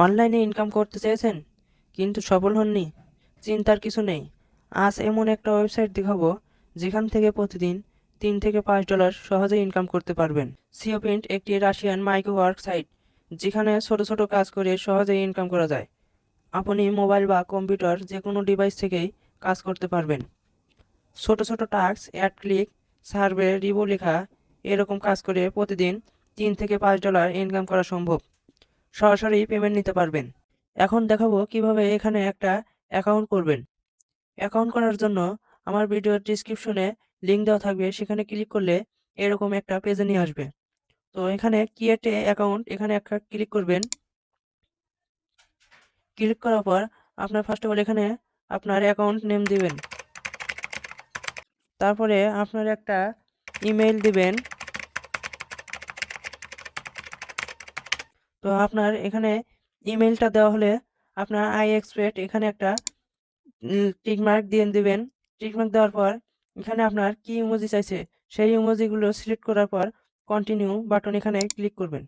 অনলাইনে ইনকাম করতে চেয়েছেন কিন্তু সফল হননি? চিন্তার কিছু নেই। আজ এমন একটা ওয়েবসাইট দেখাবো যেখান থেকে প্রতিদিন $3 থেকে $5 সহজেই ইনকাম করতে পারবেন। সিওপ্রিন্ট একটি রাশিয়ান মাইক্রো ওয়ার্ক সাইট যেখানে ছোট ছোট কাজ করে সহজেই ইনকাম করা যায়। আপনি মোবাইল বা কম্পিউটার যে কোনো ডিভাইস থেকেই কাজ করতে পারবেন। ছোট ছোট task, ad click, survey, review লেখা এরকম কাজ করে প্রতিদিন $3 থেকে $5 ইনকাম করা সম্ভব। সরাসরি পেমেন্ট নিতে পারবেন। এখন দেখাবো কিভাবে এখানে একটা অ্যাকাউন্ট করবেন। অ্যাকাউন্ট করার জন্য আমার ভিডিওর ডেসক্রিপশনে লিঙ্ক দেওয়া থাকবে, সেখানে ক্লিক করলে এরকম একটা পেজে নিয়ে আসবে। তো এখানে ক্রিয়েট এ অ্যাকাউন্ট এখানে একটা ক্লিক করবেন। ক্লিক করার পর আপনার ফার্স্ট অফ অল এখানে আপনার অ্যাকাউন্ট নেম দিবেন। তারপরে আপনার একটা ইমেইল দিবেন। তো আপনার এখানে ইমেইলটা দেওয়া হলে আপনার আই এক্সপেক্ট এখানে একটা টিক মার্ক দিয়ে দিবেন। টিক মার্ক দেওয়ার পর এখানে আপনার কি ইমোজি চাইছে সেই ইমোজিগুলো সিলেক্ট করার পর কন্টিনিউ বাটন এখানে ক্লিক করবেন।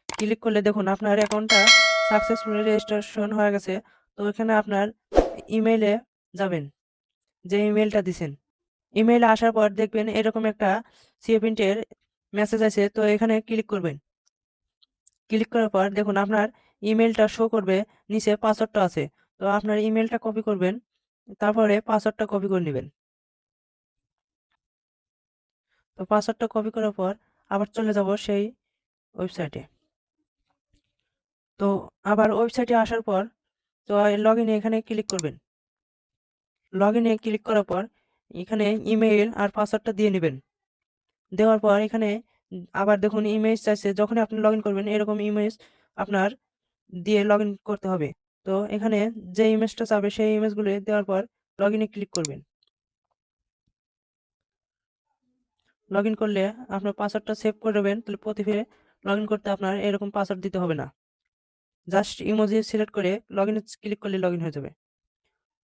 ক্লিক করলে দেখুন আপনার অ্যাকাউন্টটা সাকসেসফুলি রেজিস্ট্রেশন হয়ে গেছে। তো এখানে আপনার ইমেইলে যাবেন, যে ইমেইলটা দিছেন। ইমেইলে আসার পর দেখবেন এরকম একটা সিওপ্রিন্টের মেসেজ আছে। তো এখানে ক্লিক করবেন। ক্লিক করার পর দেখুন আপনার ইমেইলটা শো করবে, নিচে পাসওয়ার্ডটা আছে। তো আপনার ইমেইলটা কপি করবেন, তারপরে পাসওয়ার্ডটা কপি করে নেবেন। তো পাসওয়ার্ডটা কপি করার পর আবার চলে যাব সেই ওয়েবসাইটে। তো আবার ওয়েবসাইটে আসার পর তো লগ ইনে এখানে ক্লিক করবেন। লগ ইনে ক্লিক করার পর এখানে ইমেইল আর পাসওয়ার্ডটা দিয়ে নেবেন। দেওয়ার পর এখানে আবার দেখুন ইমেজ চাইছে, যখনই আপনি লগ ইন করবেন এরকম ইমেজ আপনার দিয়ে লগ ইন করতে হবে। তো এখানে যে ইমেজটা চাবে সেই ইমেজগুলো দেওয়ার পর লগ ইনে ক্লিক করবেন। লগ ইন করলে আপনার পাসওয়ার্ডটা সেভ করে দেবেন, তাহলে প্রতিদিন লগ ইন করতে আপনার এরকম পাসওয়ার্ড দিতে হবে না। জাস্ট ইমোজি সিলেক্ট করে লগ ইনে ক্লিক করলে লগ ইন হয়ে যাবে।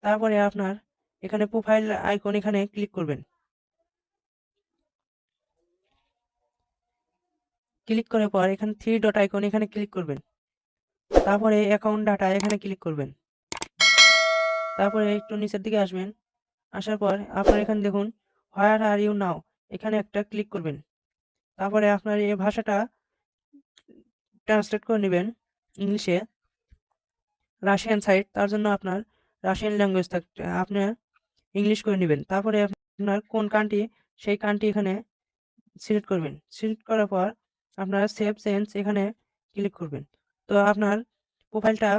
তারপরে আপনার এখানে প্রোফাইল আইকন এখানে ক্লিক করবেন। ক্লিক করার পর এখানে থ্রি ডট আইকন এখানে ক্লিক করবেন। তারপরে অ্যাকাউন্ট ডাটা এখানে ক্লিক করবেন। তারপরে একটু নিচের দিকে আসবেন। আসার পর আপনার এখানে দেখুন হোয়ার আর ইউ নাও এখানে একটা ক্লিক করবেন। তারপরে আপনার এই ভাষাটা ট্রান্সলেট করে নেবেন ইংলিশে। রাশিয়ান সাইট, তার জন্য আপনার রাশিয়ান ল্যাঙ্গুয়েজ থাকতে আপনার ইংলিশ করে নেবেন। তারপরে আপনার কোন কান্ট্রি সেই কান্ট্রি এখানে সিলেক্ট করবেন। সিলেক্ট করার পর আপনার সেভ চেঞ্জ এখানে ক্লিক করবেন। তো আপনার প্রোফাইলটা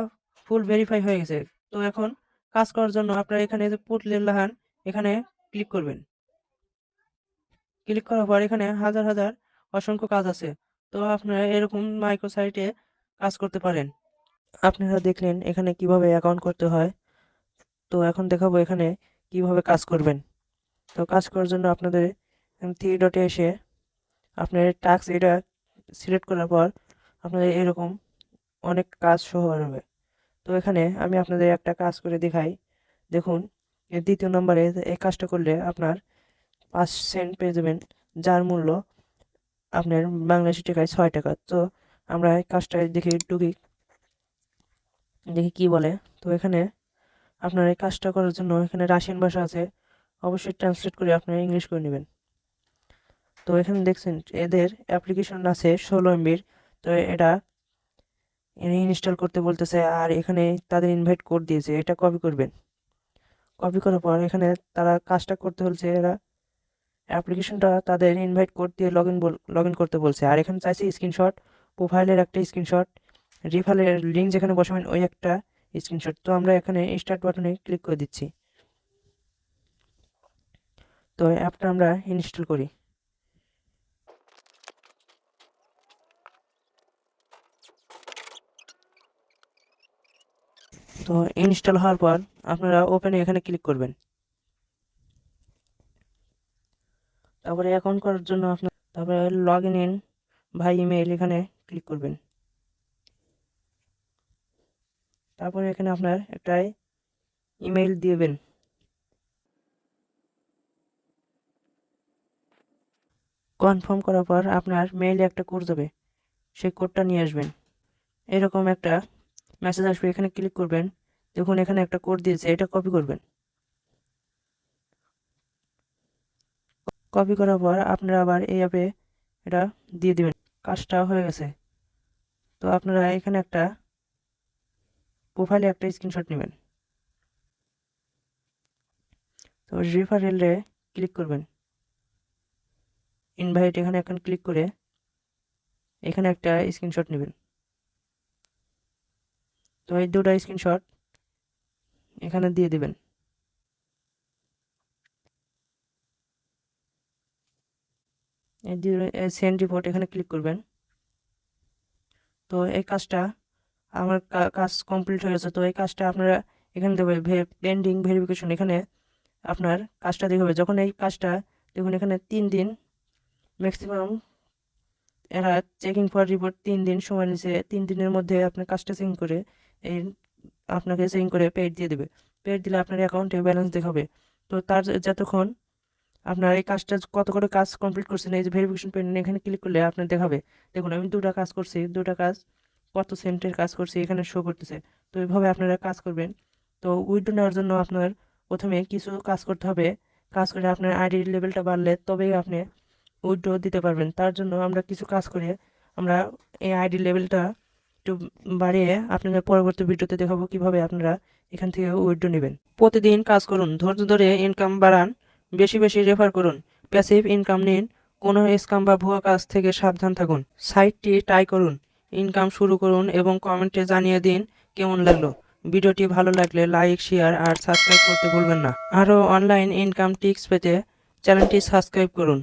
ফুল ভেরিফাই হয়ে গেছে। তো এখন কাজ করার জন্য আপনার এখানে যে পুট লেখান এখানে ক্লিক করবেন। ক্লিক করার পর এখানে হাজার হাজার অসংখ্য কাজ আছে। তো আপনারা এরকম মাইক্রো সাইটে কাজ করতে পারেন। আপনারা দেখলেন এখানে কিভাবে অ্যাকাউন্ট করতে হয়। তো এখন দেখাবো এখানে কিভাবে কাজ করবেন। তো কাজ করার জন্য আপনাদের থ্রি ডটে এসে আপনার টাস্ক এটা সিলেক্ট করার পর আপনাদের এরকম অনেক কাজ শো হবে। তো এখানে আমি আপনাদের একটা কাজ করে দেখাই। দেখুন এর দ্বিতীয় নম্বরে এই কাজটা করলে আপনার 5 সেন্ট পেয়ে যাবেন, যার মূল্য আপনার বাংলাদেশি টাকায় 6 টাকা। তো আমরা এই কাজটা দেখি ঢুকি, দেখি কি বলে। তো এখানে আপনার এই কাজটা করার জন্য এখানে রাশিয়ান ভাষা আছে, অবশ্যই ট্রান্সলেট করে আপনারা ইংলিশ করে নেবেন। তো এখানে দেখছেন এদের অ্যাপ্লিকেশন আছে 16 MB। তো এটা ইনস্টল করতে বলতেছে, আর এখানে তাদের ইনভাইট কোড দিয়েছে, এটা কপি করবেন। কপি করার পর এখানে তারা কাজটা করতে বলছে, এরা অ্যাপ্লিকেশনটা তাদের ইনভাইট কোড দিয়ে লগ ইন করতে বলছে। আর এখানে চাইছে স্ক্রিনশট, প্রোফাইলের একটা স্ক্রিনশট, রিফারের লিঙ্ক যেখানে বসাবেন ওই একটা স্ক্রিনশট। তো আমরা এখানে স্টার্ট বাটনে ক্লিক করে দিচ্ছি। তো অ্যাপটা আমরা ইনস্টল করি। তো ইনস্টল হওয়ার পর আপনারা ওপেনে এখানে ক্লিক করবেন। তারপরে অ্যাকাউন্ট করার জন্য তারপরে লগ ইন বাই ইমেইল এখানে ক্লিক করবেন। তারপরে এখানে আপনার একটা ইমেইল দিবেন। কনফার্ম করার পর আপনার মেইলে একটা কোড যাবে, সেই কোডটা নিয়ে আসবেন। এরকম একটা মেসেজ আসবে, এখানে ক্লিক করবেন। দেখুন এখানে একটা কোড দিয়েছে, এটা কপি করবেন। কপি করার পর আপনারা আবার এই অ্যাপে এটা দিয়ে দিবেন। কাজটা হয়ে গেছে। তো আপনারা এখানে একটা প্রোফাইলে একটা স্ক্রিনশট নেবেন। তো রেফারেলে ক্লিক করবেন। ইনভাইট এখানে এখন ক্লিক করে এখানে একটা স্ক্রিনশট নেবেন। তো এই দুটো স্ক্রিনশট এখানে দিয়ে দিবেন। এই সেন্ড রিপোর্ট এখানে ক্লিক করবেন। তো এই কাজটা আমার কাজ কমপ্লিট হয়ে গেছে। তো এই কাজটা আপনারা এখানে দেবে পেন্ডিং ভেরিফিকেশন, এখানে আপনার কাজটা দেখাবে। যখন এই কাজটা দেখুন এখানে 3 দিন ম্যাক্সিমাম, এরা চেকিং ফর রিপোর্ট 3 দিন সময় নিছে। 3 দিনের মধ্যে আপনার কাজটা চেকিং করে এই আপনাকে চেকিং করে পেড দিয়ে দেবে। পেড দিলে আপনার অ্যাকাউন্টে ব্যালেন্স দেখাবে। তো তার যতক্ষণ আপনার এই কাজটা কত করে কাজ কমপ্লিট করছেন, এই যে ভেরিফিকেশন পেন্ডিং এখানে ক্লিক করলে আপনার দেখাবে। দেখুন আমি 2টা কাজ করছি, 2টা কাজ কত সেন্টের কাজ করছি এখানে শো করতেছে। তো এইভাবে আপনারা কাজ করবেন। তো উইথড্র নেওয়ার জন্য আপনার প্রথমে কিছু কাজ করতে হবে। কাজ করে আপনার আইডি লেভেলটা বাড়লে তবেই আপনি উইথড্র দিতে পারবেন। তার জন্য আমরা কিছু কাজ করে আমরা এই আইডি লেভেলটা একটু বাড়িয়ে আপনাদের পরবর্তী ভিডিওতে দেখাবো কিভাবে আপনারা এখান থেকে উইথড্র নেবেন। প্রতিদিন কাজ করুন, ধৈর্য ধরে ইনকাম বাড়ান, বেশি বেশি রেফার করুন, প্যাসিভ ইনকাম নিন, কোনো স্ক্যাম বা ভুয়া কাজ থেকে সাবধান থাকুন। সাইটটি ট্রাই করুন, ইনকাম শুরু করুন এবং কমেন্টে জানিয়ে দিন কেমন লাগলো। ভিডিওটি ভালো লাগলে লাইক, শেয়ার আর সাবস্ক্রাইব করতে ভুলবেন না। আরও অনলাইন ইনকাম টিপস পেতে চ্যানেলটি সাবস্ক্রাইব করুন।